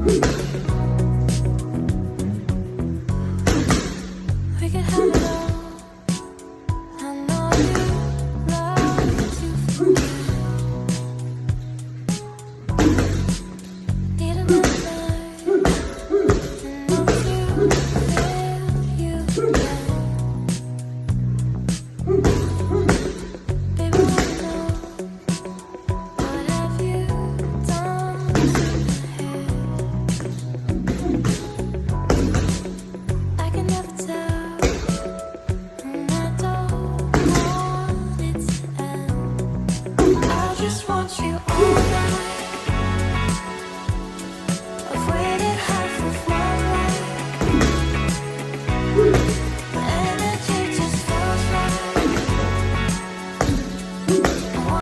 We could have it all. I know you love to forget. Need another night to know you, feel you again. Baby, wanna know what have you done to my head? I can never tell, and I don't want it to end. I just want you all night.